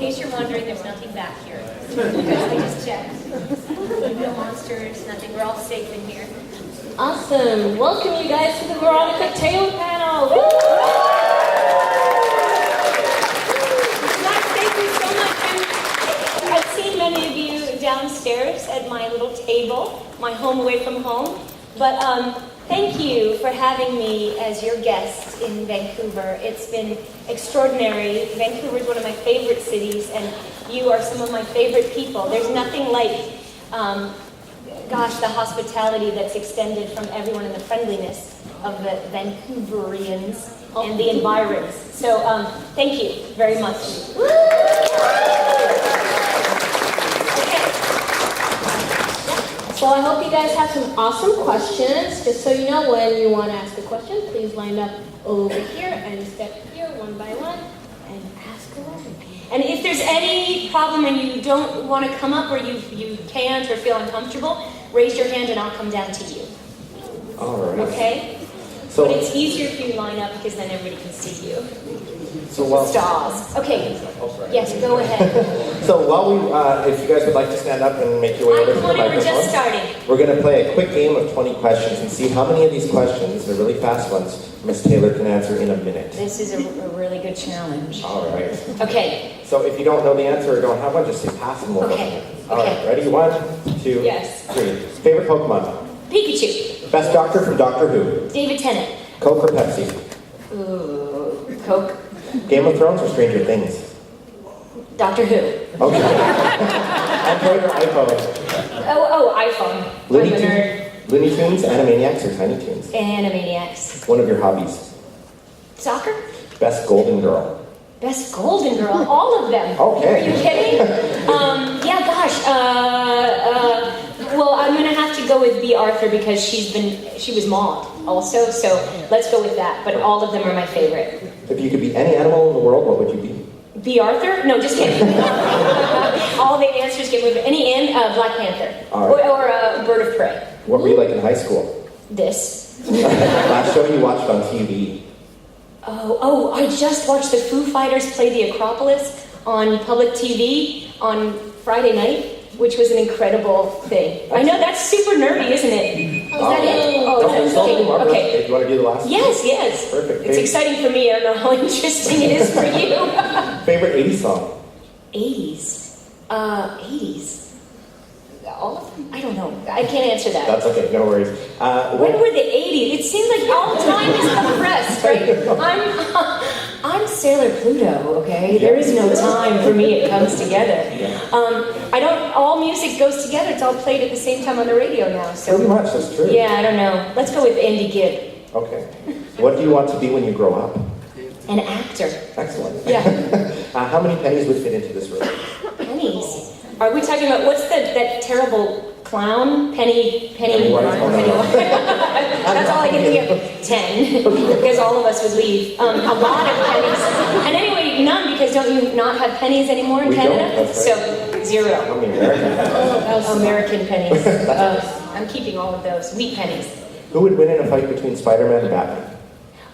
case you're wondering, there's nothing back here. I just checked. No monsters, nothing. We're all safe in here. Awesome. Welcome you guys to the Veronica Taylor panel. Woo! Thank you so much. I've seen many of you downstairs at my little table, my home away from home. But thank you for having me as your guest in Vancouver. It's been extraordinary. Vancouver is one of my favorite cities, and you are some of my favorite people. There's nothing like, the hospitality that's extended from everyone and the friendliness of the Vancouverians and the environs. So thank you very much. Well, I hope you guys have some awesome questions. Just so you know, when you want to ask a question, please line up over here and step here one by one and ask away. And if there's any problem and you don't want to come up or you can't or feel uncomfortable, raise your hand and I'll come down to you. All right. Okay? So, but it's easier if you line up because then everybody can see you. So while, Stars. Okay. Yes, go ahead. So while we, if you guys would like to stand up and make your way over to the microphone, we're just starting. We're going to play a quick game of 20 questions and see how many of these questions, they're really fast ones, Miss Taylor can answer in a minute. This is a really good challenge. All right. Okay. So if you don't know the answer or don't have one, just say pass and we'll go. All right. Ready? 1, 2, Yes. 3. Favorite Pokemon? Pikachu. Best doctor from Doctor Who? David Tennant. Coke or Pepsi? Ooh, Coke. Game of Thrones or Stranger Things? Doctor Who. Okay. Android or iPhone? Oh, iPhone. Looney I'm a Tunes, nerd. Looney Tunes, Animaniacs, or Tiny Toons? Animaniacs. One of your hobbies? Soccer? Best Golden Girl? Best Golden Girl. All of them. Okay. Are you kidding? Yeah, gosh. Well, I'm gonna have to go with B. Arthur because she was Maud also. So let's go with that. But all of them are my favorite. If you could be any animal in the world, what would you be? B. Arthur? No, just kidding. All the answers get moved. Any Black Panther. Right. Or a bird of prey. What were you like in high school? This. Last show you watched on TV? Oh, I just watched the Foo Fighters play the Acropolis on public TV on Friday night, which was an incredible thing. I know, that's super nerdy, isn't it? Oh, is that it? Oh, okay, is so that it? Okay. Do you want to do the last one? Yes. Perfect. It's exciting for me. I don't know how interesting it is for you. Favorite 80s song? 80s. All of them? I don't know. I can't answer that. That's okay, no worries. When were the 80s? It seems like all time is compressed, right? I'm Sailor Pluto, okay? There is no time for me. It comes together. All music goes together. It's all played at the same time on the radio now. So pretty much, that's true. Yeah, I don't know. Let's go with Andy Gibb. Okay. What do you want to be when you grow up? An actor. Excellent. Yeah. How many pennies would fit into this room? Pennies. Are we talking about, what's that terrible clown? Penny. That's all I can think of. 10, because all of us would leave. A lot of pennies. And anyway, none, because don't you not have pennies anymore in Canada? Don't, that's right. So, 0. How many American? American pennies. I'm keeping all of those. Wheat pennies. Who would win in a fight between Spider-Man and Batman?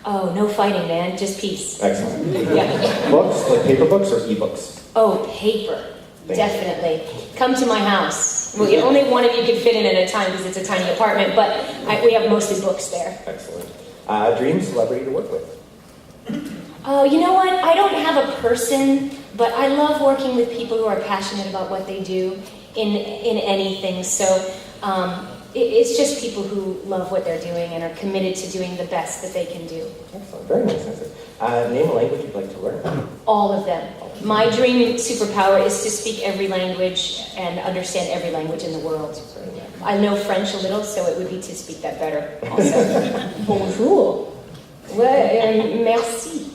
Oh, no fighting, man. Just peace. Excellent. Yeah. Books, like paper books or e-books? Oh, paper. Definitely. Come to my house. Well, only one of you can fit in at a time because it's a tiny apartment, but we have mostly books there. Excellent. Dream celebrity to work with? Oh, you know what? I don't have a person, but I love working with people who are passionate about what they do in anything. So it's just people who love what they're doing and are committed to doing the best that they can do. Excellent. Very nice answer. Name a language you'd like to learn. All of them. My dream superpower is to speak every language and understand every language in the world. I know French a little, so it would be to speak that better also. Bonjour. Ouais, merci.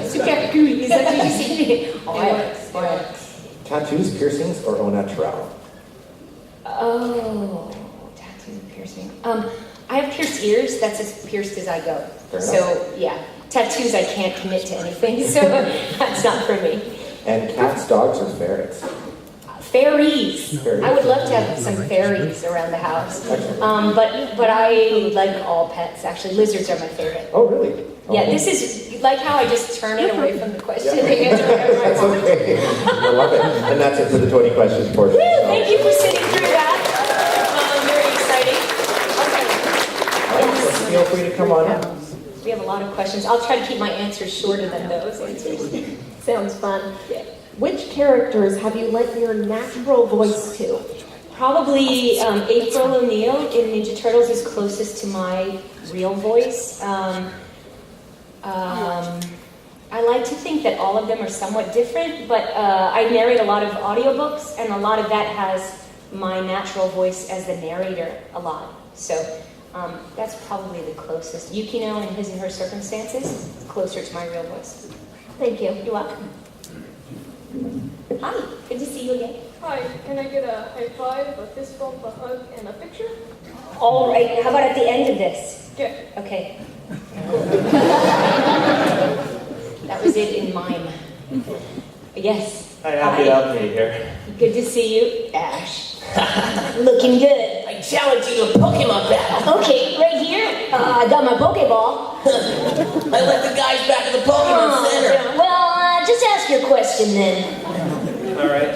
Super cool. Tattoos, piercings, or au naturel? Oh, tattoos and piercing. I have pierced ears. That's as pierced as I go. Fair so, enough. Yeah. Tattoos, I can't commit to anything, so that's not for me. And cats, dogs, or ferrets? Fairies. Fairies. I would love to have some fairies around the house. But I like all pets, actually. Lizards are my favorite. Oh, really? Yeah, this is like how I just turn it away from the question. Yeah. That's okay. I love it. And that's it for the 20 questions portion. Woo, thank you for sitting through that. Very exciting. Okay. Feel free to come on up. We have a lot of questions. I'll try to keep my answers shorter than those answers. Sounds fun. Yeah. Which characters have you lent your natural voice to? Probably April O'Neil in Ninja Turtles is closest to my real voice. I like to think that all of them are somewhat different, but I narrate a lot of audiobooks, and a lot of that has my natural voice as the narrator a lot. So that's probably the closest. Yukino in His and Her Circumstances is closer to my real voice. Thank you. You're welcome. Hi, good to see you again. Hi, can I get a high five, a fist bump, a hug, and a picture? All right, how about at the end of this? Okay. Okay. That was it in mime. Yes. Hi, happy Alchemy here. Good to see you, Ash. Looking good. I challenge you to a Pokemon battle. Okay, right here. I got my Pokeball. I let the guys back at the Pokemon Center. Well, just ask your question then. All right.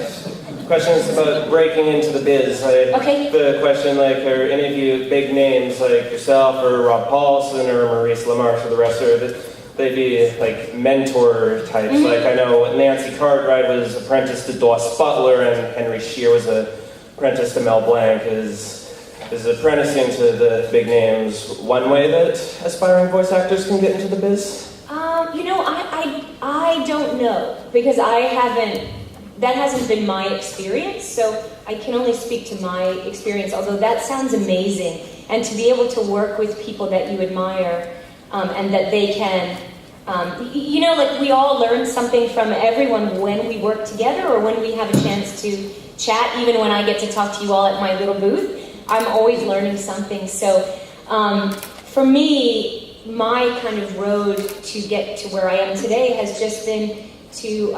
Question is about breaking into the biz. Okay. The question, like, are any of you big names like yourself or Rob Paulson or Maurice LaMarche or the rest of it? They'd be like mentor types. Mm-hmm. Like I know Nancy Cartwright was apprenticed to Doss Butler, and Henry Shear was apprentice to Mel Blanc. Is apprenticing to the big names one way that aspiring voice actors can get into the biz? I don't know, because that hasn't been my experience, so I can only speak to my experience, although that sounds amazing. And to be able to work with people that you admire, and that they can, like we all learn something from everyone when we work together or when we have a chance to chat. Even when I get to talk to you all at my little booth, I'm always learning something. So for me, my kind of road to get to where I am today has just been to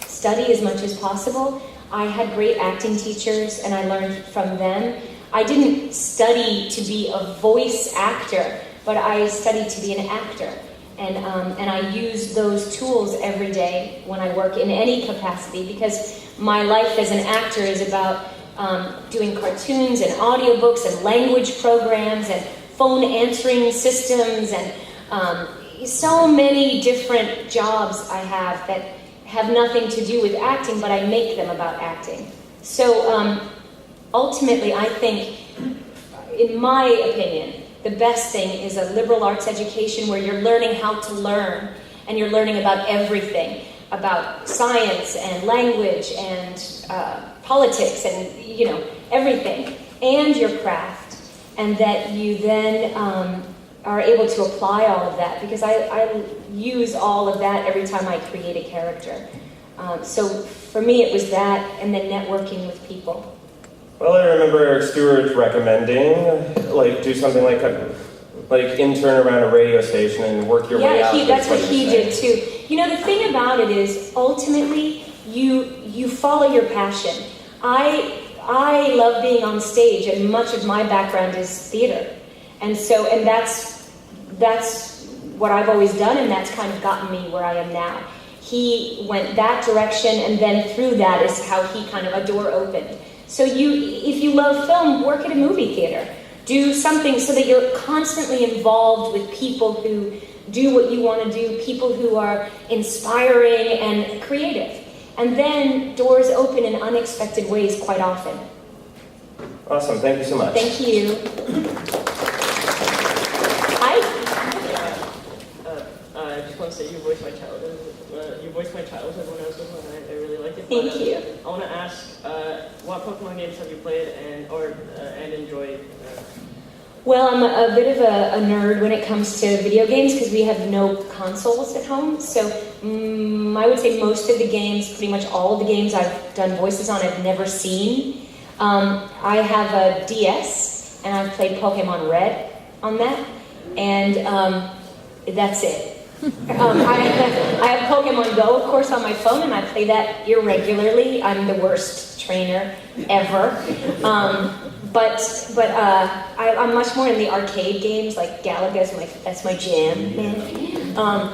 study as much as possible. I had great acting teachers and I learned from them. I didn't study to be a voice actor, but I studied to be an actor. And I use those tools every day when I work in any capacity, because my life as an actor is about doing cartoons and audiobooks and language programs and phone answering systems and so many different jobs I have that have nothing to do with acting, but I make them about acting. So ultimately, I think, in my opinion, the best thing is a liberal arts education where you're learning how to learn, and you're learning about everything, about science and language and politics and everything, and your craft, and that you then are able to apply all of that, because I use all of that every time I create a character. So for me it was that, and then networking with people. Well, I remember Stuart recommending, do something like intern around a radio station and work your way out. Yeah, that's what he did too. The thing about it is, ultimately, you follow your passion. I love being on stage, and much of my background is theater, and that's what I've always done, and that's kind of gotten me where I am now. He went that direction, and then through that is how he kind of a door opened. So if you love film, work at a movie theater. Do something so that you're constantly involved with people who do what you want to do, people who are inspiring and creative. And then doors open in unexpected ways quite often. Awesome, thank you so much. Thank you. Hi. I just want to say you voiced my childhood. You voiced my childhood when I was little, and I really liked it. Thank you. I want to ask, what Pokemon games have you played and enjoyed? Well, I'm a bit of a nerd when it comes to video games, because we have no consoles at home. So I would say most of the games, pretty much all of the games I've done voices on, I've never seen. I have a DS, and I've played Pokemon Red on that, and that's it. I have Pokemon Go, of course, on my phone, and I play that irregularly. I'm the worst trainer ever. I'm much more in the arcade games, like Galaga's that's my jam, man.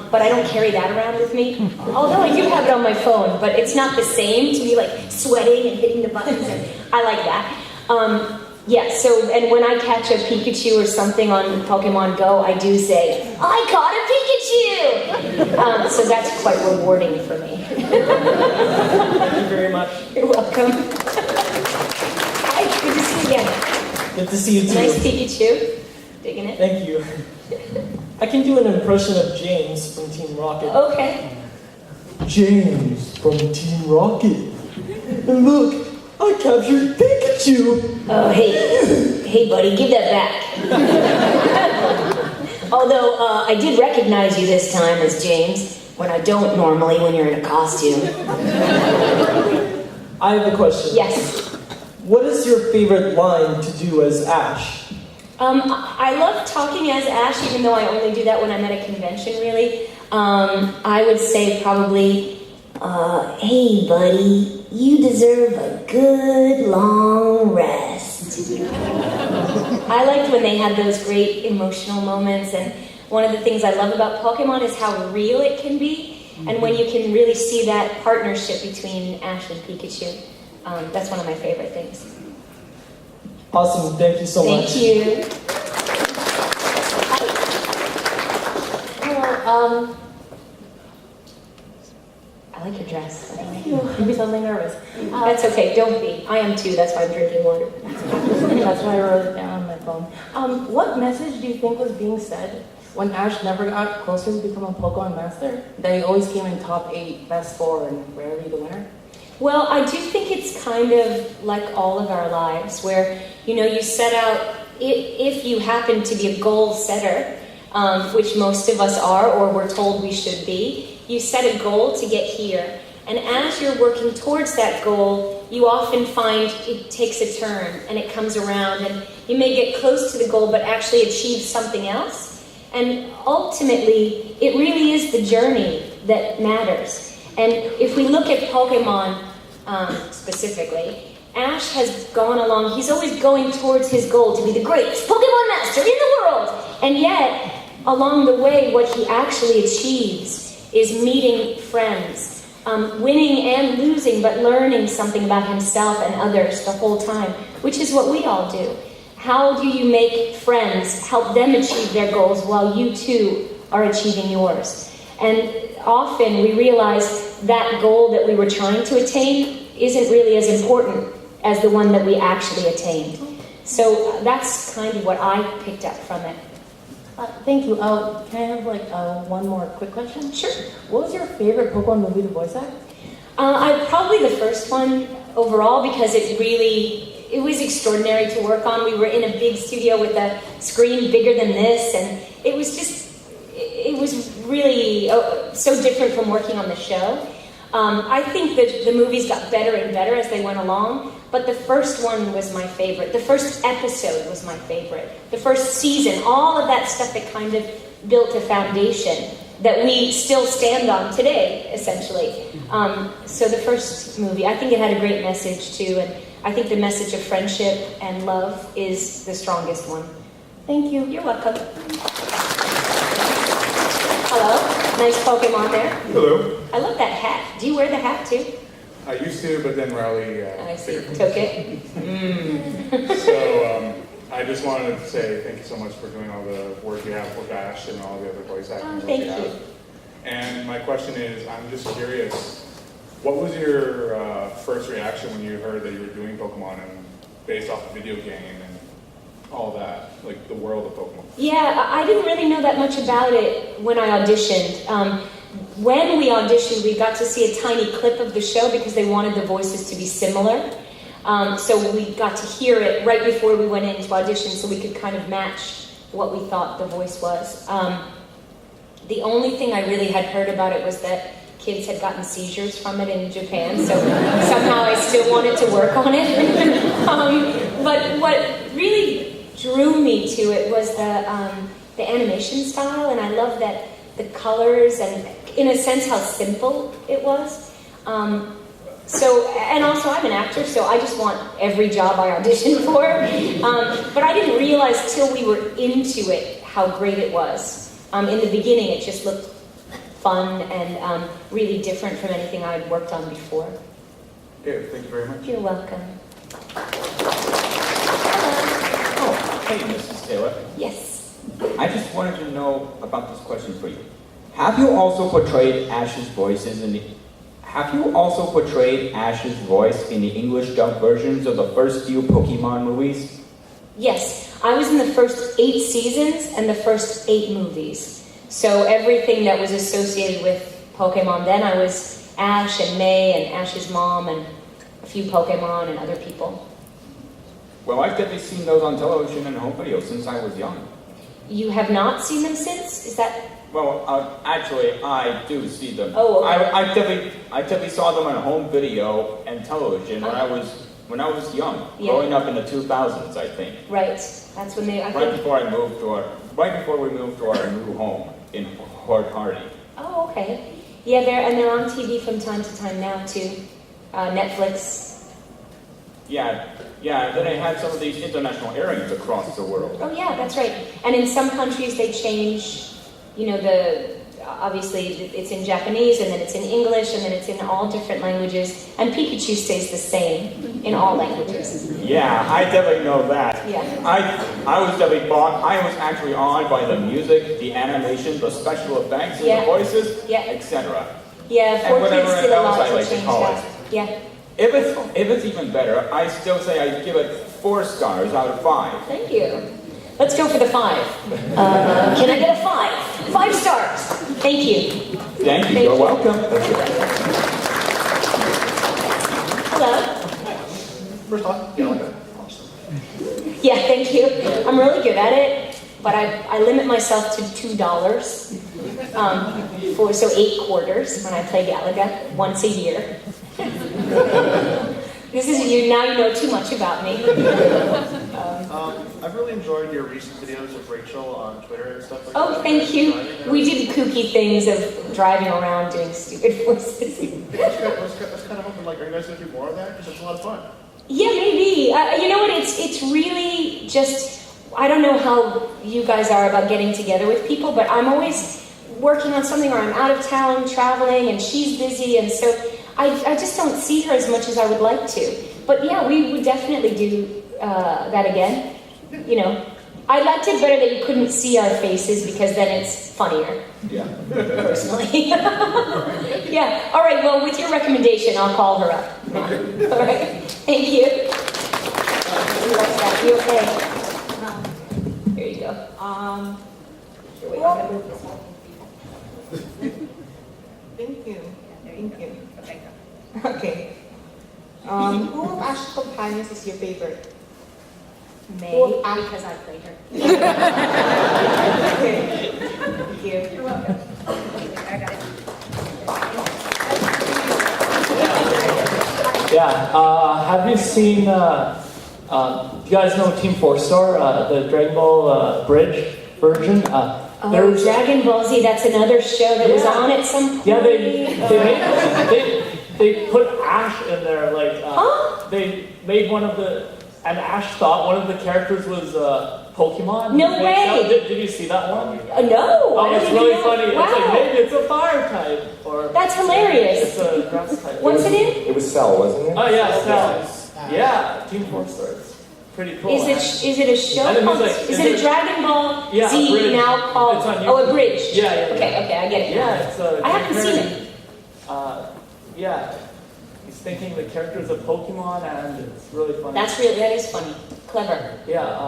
But I don't carry that around with me. Although I do have it on my phone, but it's not the same to be like sweating and hitting the buttons, and I like that. And when I catch a Pikachu or something on Pokemon Go, I do say, I caught a Pikachu! So that's quite rewarding for me. Thank you very much. You're welcome. Hi, good to see you again. Good to see you too. Nice Pikachu. Digging it? Thank you. I can do an impression of James from Team Rocket. Okay. James from Team Rocket. And look, I captured Pikachu! Oh, hey, buddy, give that back. Although, I did recognize you this time as James, when I don't normally when you're in a costume. I have a question. Yes. What is your favorite line to do as Ash? I love talking as Ash, even though I only do that when I'm at a convention, really. I would say probably, hey, buddy, you deserve a good long rest. I liked when they had those great emotional moments, and one of the things I love about Pokemon is how real it can be, and when you can really see that partnership between Ash and Pikachu. That's one of my favorite things. Awesome, thank you so much. Thank you. Hello, I like your dress. you'd be totally nervous. That's okay, don't be. I am too, that's why I'm drinking water. That's why I wrote it down on my phone. What message do you think was being said when Ash never got closer to become a Pokemon master? That he always came in top 8, best 4, and rarely the winner? Well, I do think it's kind of like all of our lives, where, you set out, if you happen to be a goal setter, which most of us are, or we're told we should be, you set a goal to get here. And as you're working towards that goal, you often find it takes a turn, and it comes around, and you may get close to the goal, but actually achieve something else. And ultimately, it really is the journey that matters. And if we look at Pokemon specifically, Ash has gone along, he's always going towards his goal to be the greatest Pokemon master in the world. And yet, along the way, what he actually achieves is meeting friends, winning and losing, but learning something about himself and others the whole time, which is what we all do. How do you make friends, help them achieve their goals while you too are achieving yours? And often we realize that goal that we were trying to attain isn't really as important as the one that we actually attained. So that's kind of what I picked up from it. Thank you. Can I have one more quick question? Sure. What was your favorite Pokemon movie to voice act? Probably the first one overall, because it was extraordinary to work on. We were in a big studio with a screen bigger than this, and it was really so different from working on the show. I think that the movies got better and better as they went along, but the first one was my favorite. The first episode was my favorite. The first season, all of that stuff that kind of built a foundation that we still stand on today, essentially. So the first movie, I think it had a great message too, and I think the message of friendship and love is the strongest one. Thank you. You're welcome. Hello, nice Pokemon there. Hello. I love that hat. Do you wear the hat too? I used to, but then Riley I see. Took it. So I just wanted to say thank you so much for doing all the work you have with Ash and all the other voice acting work thank you you. have. And my question is, I'm just curious, what was your first reaction when you heard that you were doing Pokemon and based off the video game and all that, like the world of Pokemon? Yeah, I didn't really know that much about it when I auditioned. When we auditioned, we got to see a tiny clip of the show because they wanted the voices to be similar. So we got to hear it right before we went into audition so we could kind of match what we thought the voice was. The only thing I really had heard about it was that kids had gotten seizures from it in Japan, so somehow I still wanted to work on it. But what really drew me to it was the animation style, and I love that the colors, and in a sense how simple it was. And also I'm an actor, so I just want every job I audition for. But I didn't realize till we were into it how great it was. In the beginning, it just looked fun and really different from anything I'd worked on before. Okay, thank you very much. You're welcome. Oh, hey, Mrs. Taylor. Yes. I just wanted to know about this question for you. Have you also portrayed Ash's voices in the English dub versions of the first few Pokemon movies? Yes, I was in the first 8 seasons and the first 8 movies. So everything that was associated with Pokemon, then I was Ash and May and Ash's mom and a few Pokemon and other people. Well, I've definitely seen those on television and home video since I was young. You have not seen them since? Is that... Well, actually, I do see them. Oh, okay. I definitely saw them on home video and television when I was young, growing up in the 2000s, I think. Right. That's when they... Right before we moved to our new home in Port Hardy. Oh, okay. Yeah, they're on TV from time to time now too. Netflix. Yeah. Then they had some of these international airings across the world. Oh yeah, that's right. And in some countries they change. Obviously it's in Japanese, and then it's in English, and then it's in all different languages. And Pikachu stays the same in all languages. Yeah, I definitely know that. Yeah. I was actually awed by the music, the animation, the special effects, and the voices, etc. Yeah, 4 Kids did a lot to change that. Yeah. If it's even better, I still say I give it 4 stars out of 5. Thank you. Let's go for the 5. Can I get a 5? 5 stars. Thank you. Thank you. You're welcome. Hello. First off, Yeah, thank you. I'm really good at it, but I limit myself to $2 so 8 quarters when I play Galaga once a year. This is now you know too much about me. I've really enjoyed your recent videos of Rachel on Twitter and stuff like that. Oh, thank you. We did kooky things of driving around doing stupid voices. Let's kind of hoping, are you guys going to do more of that? Because it's a lot of fun. Yeah, maybe. You know what? It's really just, I don't know how you guys are about getting together with people, but I'm always working on something, or I'm out of town traveling and she's busy, and so I just don't see her as much as I would like to. But yeah, we would definitely do that again. I liked it better that you couldn't see our faces, because then it's funnier. Yeah. Personally. Yeah. All right. Well, with your recommendation, I'll call her up. All right. Thank you. You okay? Here you go. Here, wait, I'm gonna move this one. Thank you. Thank you. Okay. Who of Ash's companions is your favorite? May, because I played her. Okay. Thank you. You're welcome. I got it. Yeah. Have you seen? You guys know Team 4-Star, the Dragon Ball Bridge version? Dragon Ball Z. That's another show that was on at some point. Yeah, they put Ash in there. They made one of the. And Ash thought one of the characters was Pokemon. No way! Did you see that one? No! Oh, it's really funny. Wow. It's maybe it's a fire type. Or that's hilarious. It's a grass type. What's it in? It was Cell, wasn't it? Oh, yeah, Cell. Yeah, Team 4-Star. It's pretty cool. Is it a show called, is it a Dragon Ball Z now called, a bridge? Yeah. Okay, I get it. Yeah, it's I haven't seen it. Yeah. He's thinking the characters of Pokemon, and it's really funny. That is funny. Clever. Yeah,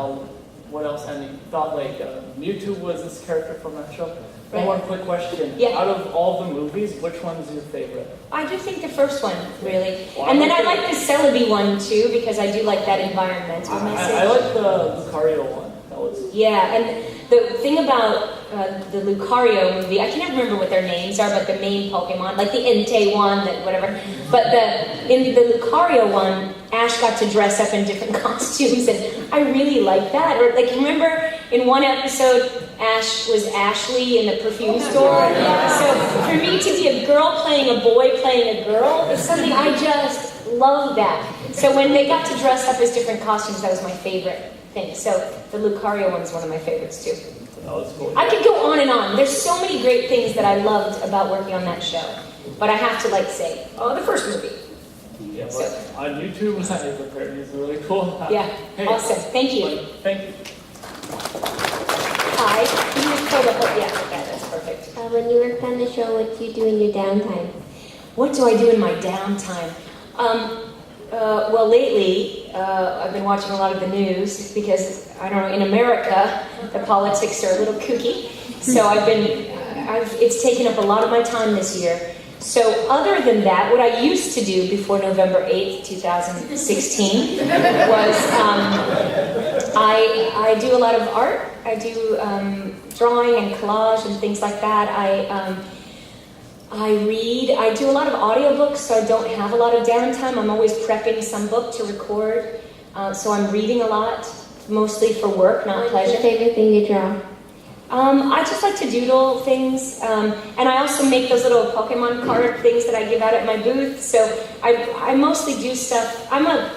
what else? And he thought Mewtwo was this character from that show. Right. One more quick question. Yeah. Out of all the movies, which one's your favorite? I do think the first one, really. And then I like the Celebi one too, because I do like that environmental message. I like the Lucario one. Yeah, and the thing about the Lucario movie, I can't remember what their names are, but the main Pokemon, like the Entei one, whatever. But in the Lucario one, Ash got to dress up in different costumes, and I really like that. Or remember in one episode, Ash was Ashley in the perfume store. So for me to be a girl playing a boy playing a girl is something I just love that. So when they got to dress up as different costumes, that was my favorite thing. So the Lucario one's one of my favorites too. Oh, that's cool. I could go on and on. There's so many great things that I loved about working on that show. But I have to say, the first movie. Yeah, but on YouTube, his parody is really cool. Yeah, Hey, awesome. Thank you. Thank you. Hi. Can you just pull the whole, yeah, okay, that's perfect. When you work on the show, what do you do in your downtime? What do I do in my downtime? Well, lately, I've been watching a lot of the news because, I don't know, in America, the politics are a little kooky. So it's taken up a lot of my time this year. So other than that, what I used to do before November 8th, 2016 was I do a lot of art. I do drawing and collage and things like that. I read. I do a lot of audiobooks, so I don't have a lot of downtime. I'm always prepping some book to record. So I'm reading a lot, mostly for work, not pleasure. What's your favorite thing you draw? I just like to doodle things, and I also make those little Pokemon card things that I give out at my booth. So I mostly do stuff. I'm a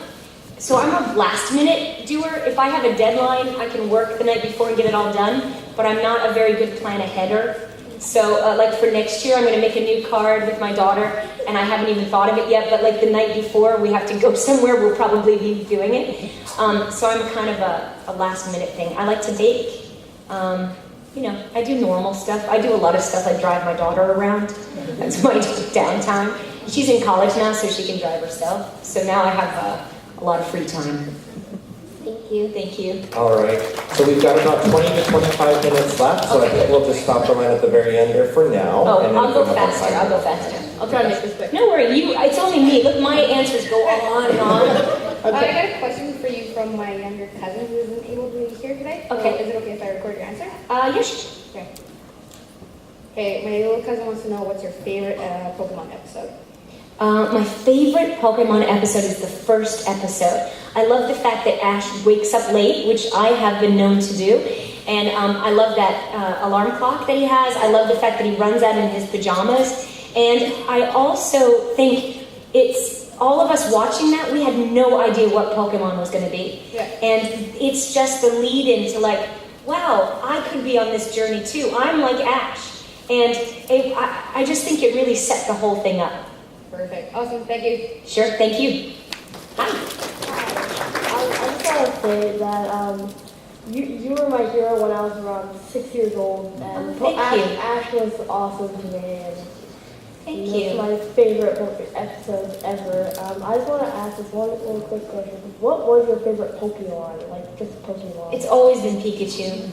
last minute doer. If I have a deadline, I can work the night before and get it all done. But I'm not a very good plan aheader. So like for next year, I'm going to make a new card with my daughter, and I haven't even thought of it yet. But like the night before we have to go somewhere, we'll probably be doing it. So I'm kind of a last minute thing. I like to bake. I do normal stuff. I do a lot of stuff. I drive my daughter around. That's my downtime. She's in college now, so she can drive herself. So now I have a lot of free time. Thank you. Thank you. All right. So we've got about 20 to 25 minutes left, so I think we'll just stop the line at the very end here for now. Oh, and then I'll go we'll have faster. time. I'll go faster. I'll try to make this quick. No worry. It's only me. Look, my answers go on and on. Okay. I got a question for you from my younger cousin who isn't able to be here today. Okay. Is it okay if I record your answer? Yes. Okay. Okay, my little cousin wants to know what's your favorite Pokemon episode. My favorite Pokemon episode is the first episode. I love the fact that Ash wakes up late, which I have been known to do. And I love that alarm clock that he has. I love the fact that he runs out in his pajamas. And I also think it's all of us watching that, we had no idea what Pokemon was going to be. Yeah. And it's just the lead into like, wow, I could be on this journey too. I'm like Ash. And I just think it really set the whole thing up. Perfect. Awesome. Thank you. Sure. Thank you. Hi. I just want to say that you were my hero when I was around 6 years old, and Thank you. Ash was awesome to me, and Thank that's you. my favorite episode ever. I just want to ask this one quick question. What was your favorite Pokemon? Like, just Pokemon? It's always been Pikachu.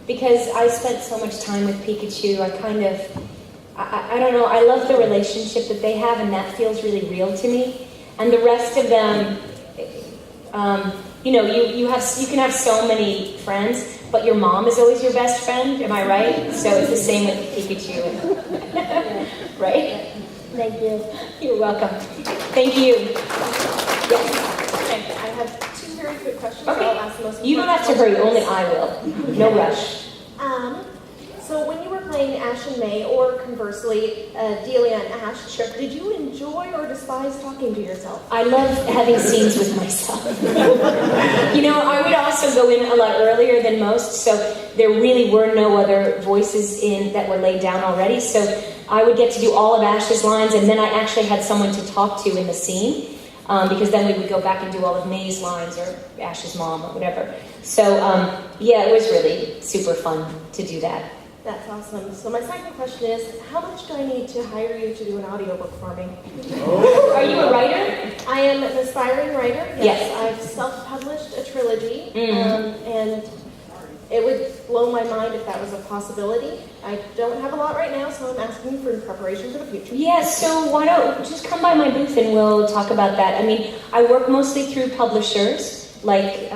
Because I spent so much time with Pikachu, I don't know, I love the relationship that they have, and that feels really real to me. And the rest of them, you can have so many friends, but your mom is always your best friend, am I right? So it's the same with Pikachu, right? Thank you. You're welcome. Thank you. Yes. Okay, I have two very quick questions. Okay. I'll ask the most You don't have to hurry, only I will. No rush. So when you were playing Ash and May, or conversely, Delia and Ash, did you enjoy or despise talking to yourself? I love having scenes with myself. I would also go in a lot earlier than most, so there really were no other voices that were laid down already. So I would get to do all of Ash's lines, and then I actually had someone to talk to in the scene, because then we would go back and do all of May's lines or Ash's mom or whatever. So it was really super fun to do that. That's awesome. So my second question is, how much do I need to hire you to do an audiobook for me? Are you a writer? I am an aspiring writer. Yes. I've self-published a trilogy, Mm-hmm. and it would blow my mind if that was a possibility. I don't have a lot right now, so I'm asking for preparation for the future. Yeah, so why don't just come by my booth and we'll talk about that. I mean, I work mostly through publishers, like,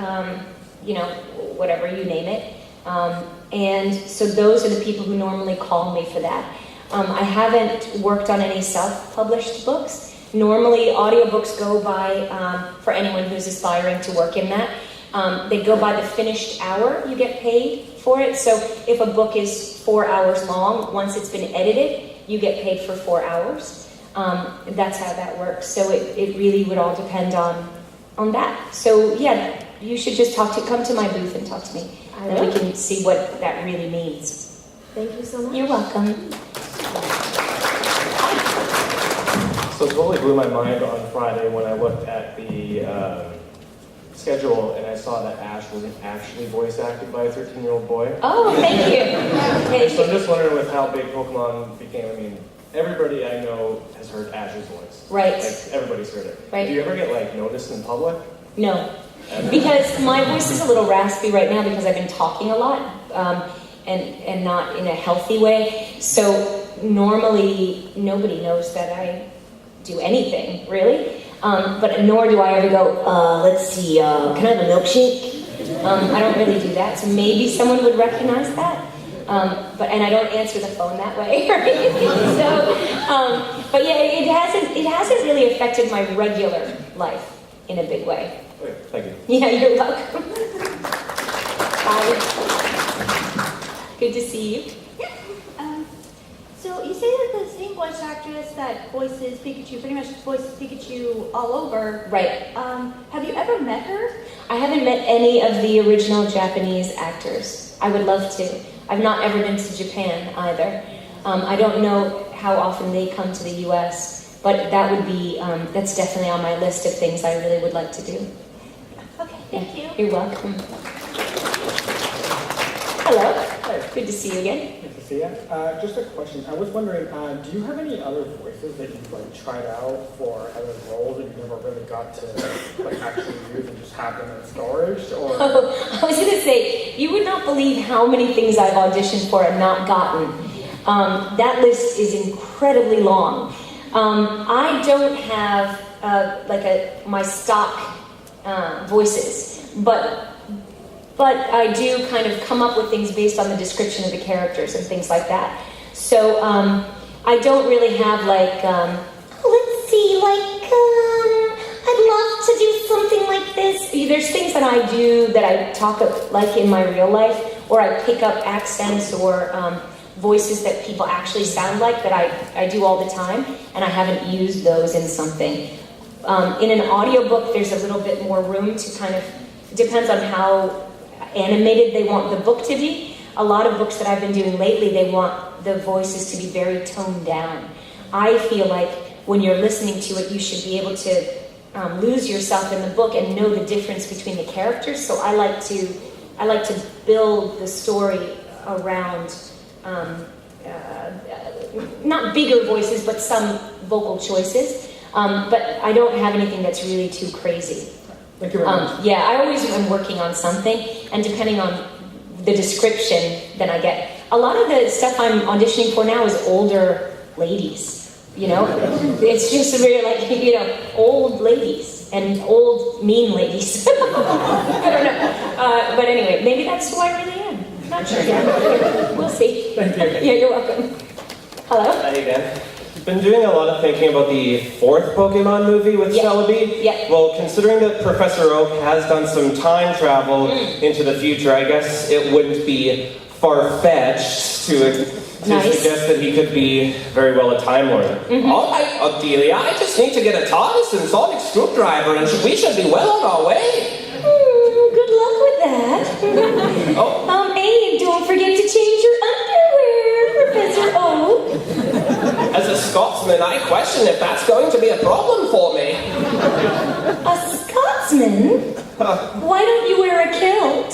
whatever, you name it. And so those are the people who normally call me for that. I haven't worked on any self-published books. Normally, audiobooks go by for anyone who's aspiring to work in that. They go by the finished hour you get paid for it. So if a book is 4 hours long, once it's been edited, you get paid for 4 hours. That's how that works. So it really would all depend on that. So yeah, you should just come to my booth and talk to me. And we can see what that really means. Thank you so much. You're welcome. So it totally blew my mind on Friday when I looked at the schedule and I saw that Ash wasn't actually voice acted by a 13-year-old boy. Oh, thank you. So I'm just wondering with how big Pokemon became, I mean, everybody I know has heard Ash's voice. Right. Like, everybody's heard it. Right. Do you ever get, like, noticed in public? No. Because my voice is a little raspy right now because I've been talking a lot and not in a healthy way. So normally nobody knows that I do anything, really. But nor do I ever go, let's see, can I have a milkshake? I don't really do that. So maybe someone would recognize that. And I don't answer the phone that way, right? But yeah, it hasn't really affected my regular life in a big way. Okay, thank you. Yeah, you're welcome. Hi. Good to see you. So you say that the same voice actress that voices Pikachu, pretty much voices Pikachu all over. Right. Have you ever met her? I haven't met any of the original Japanese actors. I would love to. I've not ever been to Japan either. I don't know how often they come to the U.S., but that would be, that's definitely on my list of things I really would like to do. Okay, thank you. You're welcome. Hello. Hi. Good to see you again. Good to see you. Just a question. I was wondering, do you have any other voices that you've like tried out for other roles that you never really got to like actually use and just have them in storage? Or I was going to say, you would not believe how many things I've auditioned for and not gotten. That list is incredibly long. I don't have my stock voices, but I do kind of come up with things based on the description of the characters and things like that. So I don't really have let's see, I'd love to do something like this. There's things that I do that I talk like in my real life, or I pick up accents or voices that people actually sound like that I do all the time, and I haven't used those in something. In an audiobook, there's a little bit more room to kind of, depends on how animated they want the book to be. A lot of books that I've been doing lately, they want the voices to be very toned down. I feel like when you're listening to it, you should be able to lose yourself in the book and know the difference between the characters. So I like to build the story around not bigger voices, but some vocal choices. But I don't have anything that's really too crazy. Thank you very much. Yeah, I always am working on something, and depending on the description, then I get. A lot of the stuff I'm auditioning for now is older ladies, you know? It's just very old ladies and old mean ladies. I don't know. But anyway, maybe that's who I really am. Not sure yet. We'll see. Thank you. Yeah, you're welcome. Hello? Hi again. Been doing a lot of thinking about the fourth Pokemon movie with Celebi. Yeah. Well, considering that Professor Oak has done some time travel into the future, I guess it wouldn't be far-fetched to suggest that he could be very well a Time Lord. All right, Amelia, I just need to get a TARDIS and sonic screwdriver, and we should be well on our way. Good luck with that. And don't forget to change your underwear, Professor Oak. As a Scotsman, I question if that's going to be a problem for me. A Scotsman? Why don't you wear a kilt?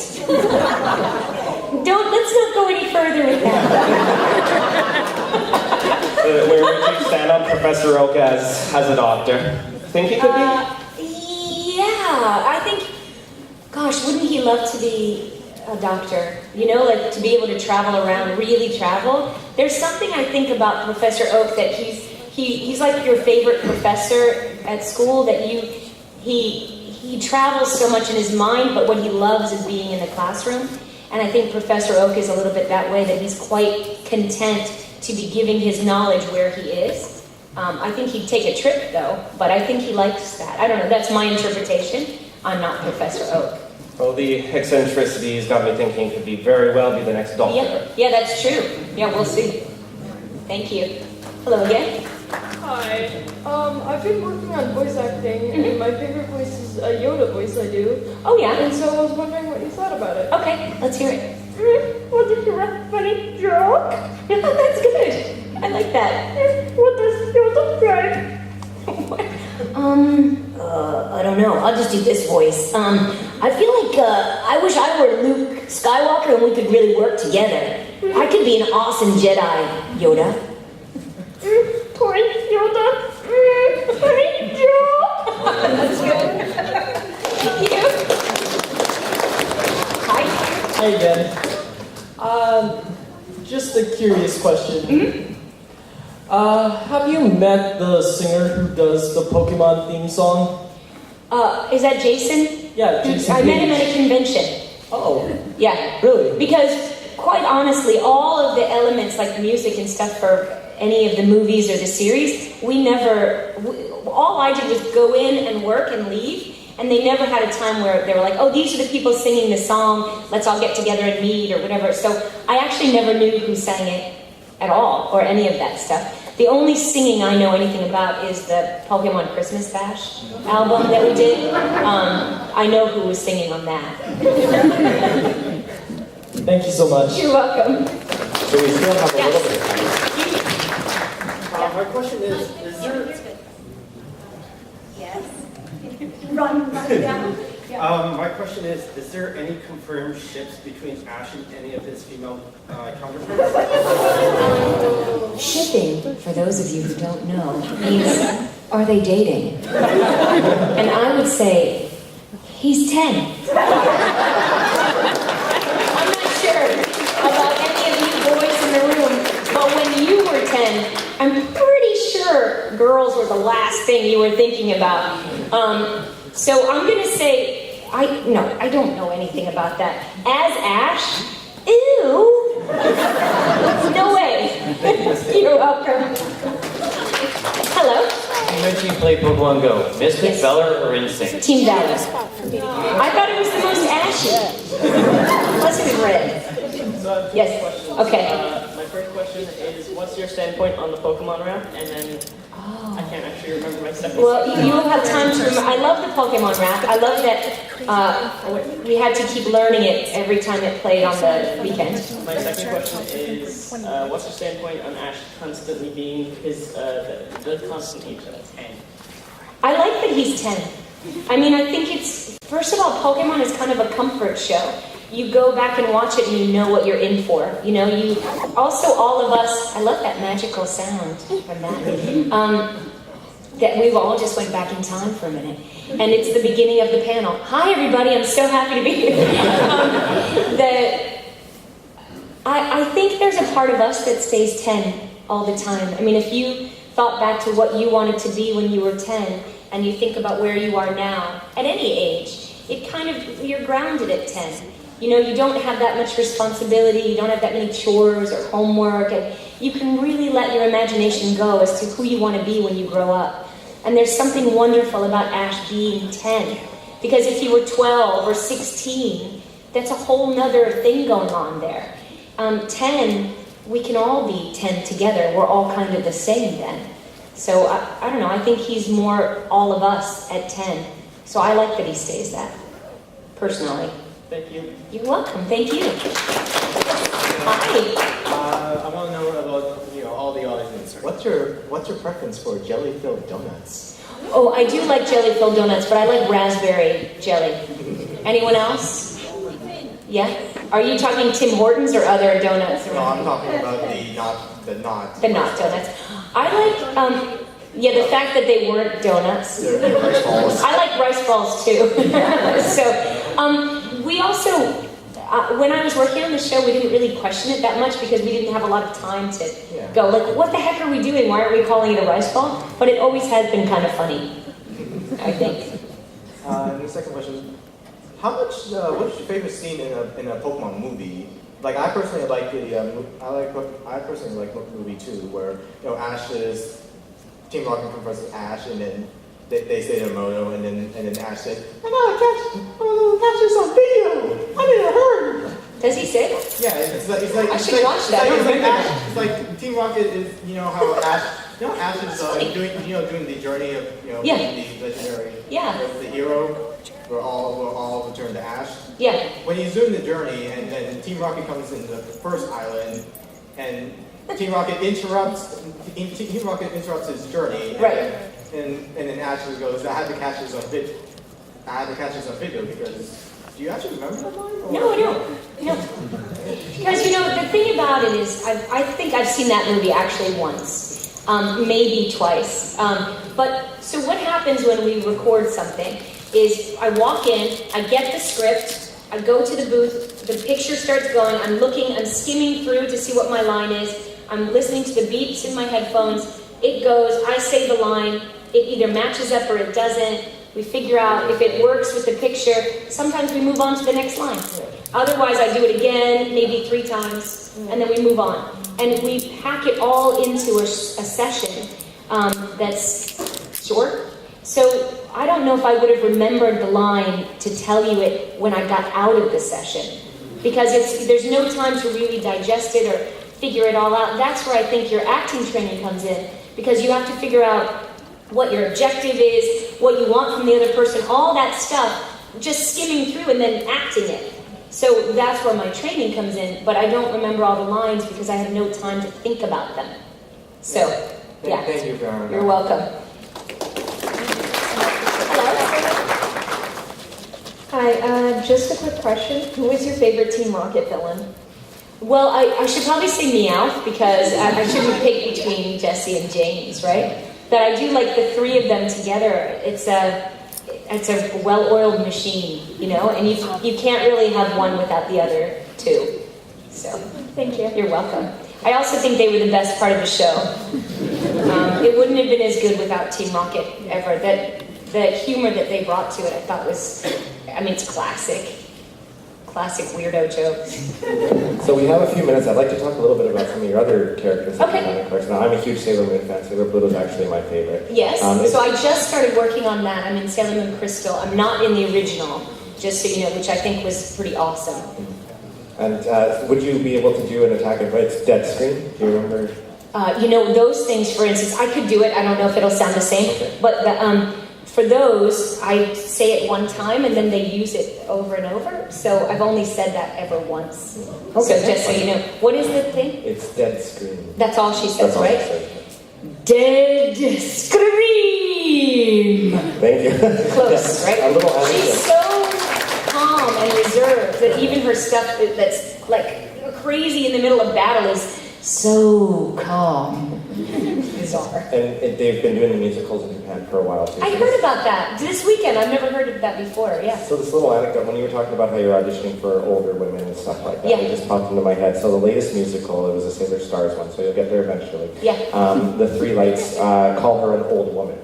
Let's not go any further with that. Where would you stand on Professor Oak as a doctor? Think he could be? Yeah, I think, gosh, wouldn't he love to be a doctor? You know, like to be able to travel around, really travel. There's something I think about Professor Oak that he's like your favorite professor at school, that he travels so much in his mind, but what he loves is being in the classroom. And I think Professor Oak is a little bit that way, that he's quite content to be giving his knowledge where he is. I think he'd take a trip though, but I think he likes that. I don't know, that's my interpretation. I'm not Professor Oak. Well, the eccentricities got me thinking could be very well be the next Doctor. Yeah, that's true. Yeah, we'll see. Thank you. Hello again. Hi. I've been working on voice acting, and my favorite voice is a Yoda voice I do. Oh, yeah? And so I was wondering what you thought about it. Okay, let's hear it. What is your funny joke? That's good. I like that. What does Yoda say? I don't know. I'll just do this voice. I feel like I wish I were Luke Skywalker and we could really work together. I could be an awesome Jedi, Yoda. Toy Yoda. Funny joke. That's good. Thank you. Hi. Hi again. Just a curious question. Have you met the singer who does the Pokemon theme song? Is that Jason? Yeah, Jason. I met him at a convention. Oh. Yeah. Really? Because, quite honestly, all of the elements, like music and stuff for any of the movies or the series, all I did was go in and work and leave, and they never had a time where they were like, oh, these are the people singing the song, let's all get together and meet, or whatever. So I actually never knew who sang it at all, or any of that stuff. The only singing I know anything about is the Pokemon Christmas Bash album that we did. I know who was singing on that. Thank you so much. You're welcome. So we still have a little bit of time. My question is there... Yes. Run down. My question is there any confirmed ships between Ash and any of his female counterparts? Shipping, for those of you who don't know, means are they dating? And I would say, he's 10. I'm not sure about any of you boys in the room, but when you were 10, I'm pretty sure girls were the last thing you were thinking about. So I'm going to say, I don't know anything about that. As Ash, ew. No way. You're welcome. Hello. You mentioned you play Pokemon Go. Mystic, Valor, or Instinct? Team Valor. I thought it was the most ashy. Plus it was red. Yes. Okay. My first question is, what's your standpoint on the Pokemon rap? And then I can't actually remember my second. Well, you will have time to remember. I love the Pokemon rap. I love that we had to keep learning it every time it played on the weekend. My second question is, what's your standpoint on Ash constantly being the constant age of 10? I like that he's 10. I mean, I think it's, first of all, Pokemon is kind of a comfort show. You go back and watch it and you know what you're in for. You know, also all of us, I love that magical sound from that. That we've all just went back in time for a minute. And it's the beginning of the panel. Hi everybody, I'm so happy to be here. I think there's a part of us that stays 10 all the time. I mean, if you thought back to what you wanted to be when you were 10, and you think about where you are now, at any age, it kind of, you're grounded at 10. You know, you don't have that much responsibility, you don't have that many chores or homework, and you can really let your imagination go as to who you want to be when you grow up. And there's something wonderful about Ash being 10. Because if you were 12 or 16, that's a whole nother thing going on there. 10, we can all be 10 together. We're all kind of the same then. So, I don't know, I think he's more all of us at 10. So I like that he stays that, personally. Thank you. You're welcome. Thank you. Hi. I want to know about all the audience. What's your preference for jelly-filled donuts? Oh, I do like jelly-filled donuts, but I like raspberry jelly. Anyone else? Yeah? Are you talking Tim Hortons or other donuts? No, I'm talking about the not donuts. I like, the fact that they weren't donuts. They're rice balls. I like rice balls too. So, we also, when I was working on the show, we didn't really question it that much because we didn't have a lot of time to go, like, what the heck are we doing? Why aren't we calling it a rice ball? But it always has been kind of funny, I think. The second question, what's your favorite scene in a Pokemon movie? Like, I personally like I personally like movie 2, where, Ash's Team Rocket confronts Ash, and then they say their motto, and then Ash says, "I gotta catch some Pikachu." Does he say that? Yeah, it's like I should watch that. It's like Team Rocket is, you know how Ash is doing the journey of being the legendary the hero. We're all returned to Ash. Yeah. When he's doing the journey, and then Team Rocket comes in the first island, and Team Rocket interrupts his journey. Right. And then Ash goes, I had to catch this on video because. Do you actually remember that line? No, I don't. No. Because, the thing about it is, I think I've seen that movie actually once, maybe twice. But, so what happens when we record something is I walk in, I get the script, I go to the booth, the picture starts going, I'm skimming through to see what my line is, I'm listening to the beeps in my headphones, it goes, I say the line, it either matches up or it doesn't. We figure out if it works with the picture. Sometimes we move on to the next line. Otherwise, I do it again, maybe 3 times, and then we move on. And we pack it all into a session that's short. So I don't know if I would have remembered the line to tell you it when I got out of the session. Because there's no time to really digest it or figure it all out. That's where I think your acting training comes in. Because you have to figure out what your objective is, what you want from the other person, all that stuff, just skimming through and then acting it. So that's where my training comes in, but I don't remember all the lines because I have no time to think about them. So, yeah. Thank you, Veronica. You're welcome. Hi, just a quick question. Who is your favorite Team Rocket villain? Well, I should probably say Meowth because I shouldn't pick between Jesse and James, right? But I do like the 3 of them together. It's a well-oiled machine, and you can't really have one without the other 2. So, thank you. You're welcome. I also think they were the best part of the show. It wouldn't have been as good without Team Rocket ever. The humor that they brought to it, I thought was, it's classic weirdo jokes. So we have a few minutes. I'd like to talk a little bit about some of your other characters. Okay. Now, I'm a huge Sailor Moon fan. Sailor Pluto is actually my favorite. Yes. So I just started working on that. I'm in Sailor Moon Crystal. I'm not in the original, just so you know, which I think was pretty awesome. And would you be able to do an attack of It's dead screen? Do you remember? Those things, for instance, I could do it. I don't know if it'll sound the same, but for those, I say it one time and then they use it over and over. So I've only said that ever once. Okay. So just so you know, what is the thing? It's dead screen. That's all she says, That's all right? she says. Dead scream. Thank you. Close, Yeah, right? a little She's so calm and reserved that even her stuff that's like crazy in the middle of battle is so calm. Bizarre. And they've been doing the musicals in Japan for a while too. I heard about that this weekend. I've never heard of that before. Yeah. So this little anecdote, when you were talking about how you're auditioning for older women and stuff like that, Yeah. it just popped into my head. So the latest musical, it was a Sailor Stars one, so you'll get there eventually. Yeah. The Three Lights call her an old woman.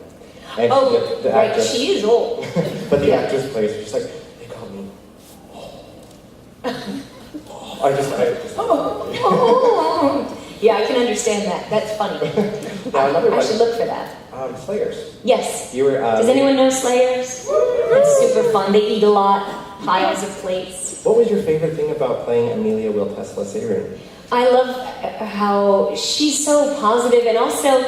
And the right, actress, she is old. but the actress plays, she's like, they call me. I just Yeah, I can understand that. That's funny. Now, another I one. should look for that. Slayers. Yes. You were. Does anyone know Slayers? It's super fun. They eat a lot, piles of plates. What was your favorite thing about playing Amelia Wil Tesla Seirun? I love how she's so positive and also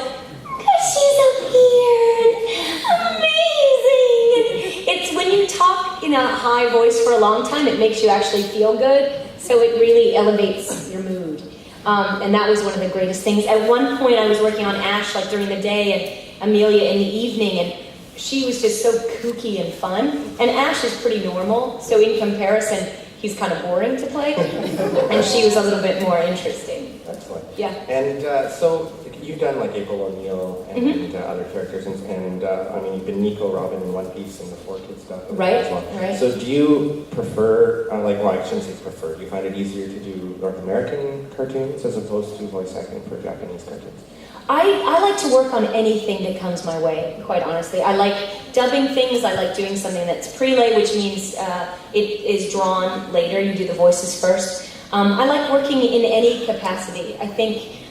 she's up here and amazing. It's when you talk in a high voice for a long time, it makes you actually feel good. So it really elevates your mood. And that was one of the greatest things. At one point, I was working on Ash like during the day and Amelia in the evening, and she was just so kooky and fun. And Ash is pretty normal, so in comparison, he's kind of boring to play. And she was a little bit more interesting. Excellent. Yeah. And so you've done like April O'Neil and other characters, and I mean you've been Nico Robin in One Piece and the 4 Kids stuff. Right. Right. So do you prefer, I shouldn't say prefer, do you find it easier to do North American cartoons as opposed to voice acting for Japanese cartoons? I like to work on anything that comes my way, quite honestly. I like dubbing things. I like doing something that's prelay, which means it is drawn later. You do the voices first. I like working in any capacity. I think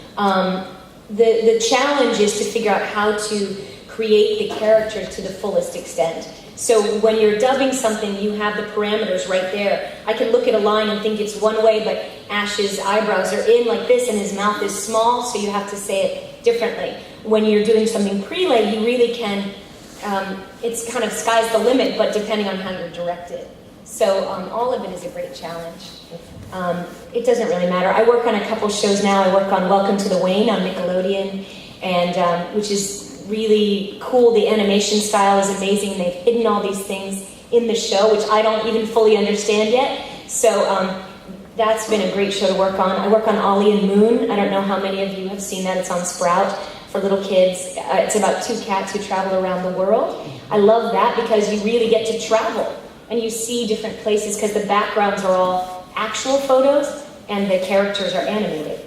the challenge is to figure out how to create the character to the fullest extent. So when you're dubbing something, you have the parameters right there. I can look at a line and think it's one way, but Ash's eyebrows are in like this and his mouth is small, so you have to say it differently. When you're doing something prelay, you really can, it's kind of sky's the limit, but depending on how you're directed. So all of it is a great challenge. It doesn't really matter. I work on a couple shows now. I work on Welcome to the Wayne on Nickelodeon, and which is really cool. The animation style is amazing. They've hidden all these things in the show, which I don't even fully understand yet. So that's been a great show to work on. I work on Ollie and Moon. I don't know how many of you have seen that. It's on Sprout for little kids. It's about two cats who travel around the world. I love that because you really get to travel and you see different places because the backgrounds are all actual photos and the characters are animated.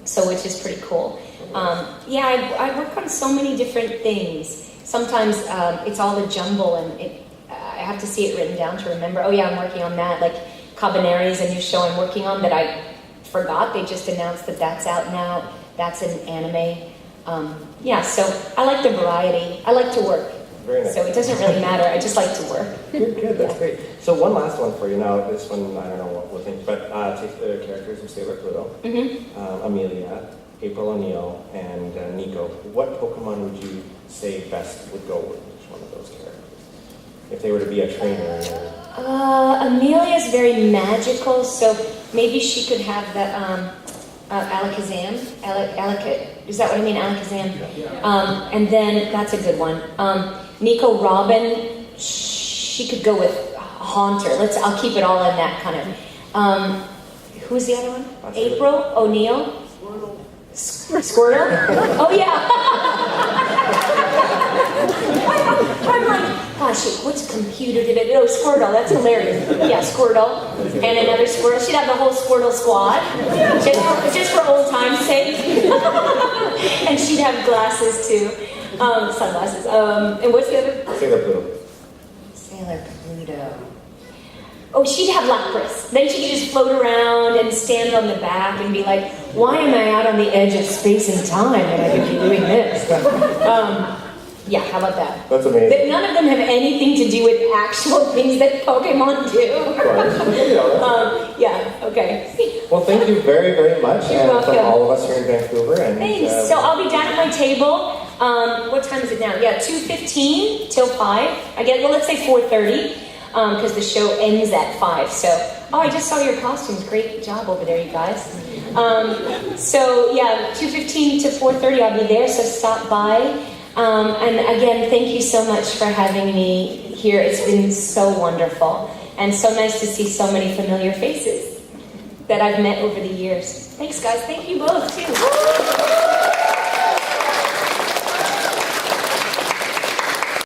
So which is pretty cool. I work on so many different things. Sometimes it's all a jumble and I have to see it written down to remember, oh yeah, I'm working on that. Like Cabaneri is a new show I'm working on that I forgot. They just announced that that's out now. That's an anime. So I like the variety. I like to work. Very nice. So it doesn't really matter. I just like to work. Good, that's great. So one last one for you now. This one, I don't know what we'll think, but take the characters of Sailor Pluto, Amelia, April O'Neil, and Nico. What Pokemon would you say best would go with each one of those characters? If they were to be a trainer? Amelia's very magical, so maybe she could have the Alakazam. Is that what I mean? Alakazam. And then, that's a good one. Nico Robin, she could go with Haunter. I'll keep it all in that kind of. Who's the other one? April O'Neil? Squirtle? Oh yeah. I'm like, gosh, what's computer did it? Oh, Squirtle, that's hilarious. Yeah, Squirtle. And another Squirtle. She'd have the whole Squirtle squad. Just for old time's sake. And she'd have glasses too. Sunglasses. And what's the other? Sailor Pluto. Sailor Pluto. Oh, she'd have Lapras. Then she could just float around and stand on the back and be like, why am I out on the edge of space and time when I could be doing this? How about that? That's amazing. But none of them have anything to do with actual things that Pokemon do. Okay. Well, thank you very, very much. You're welcome. From all of us here in Vancouver. And, thanks. So I'll be down at my table. What time is it now? 2:15 till 5. Let's say 4:30. Because the show ends at 5. So, I just saw your costumes. Great job over there, you guys. 2:15 to 4:30, I'll be there, so stop by. And again, thank you so much for having me here. It's been so wonderful. And so nice to see so many familiar faces that I've met over the years. Thanks, guys. Thank you both, too.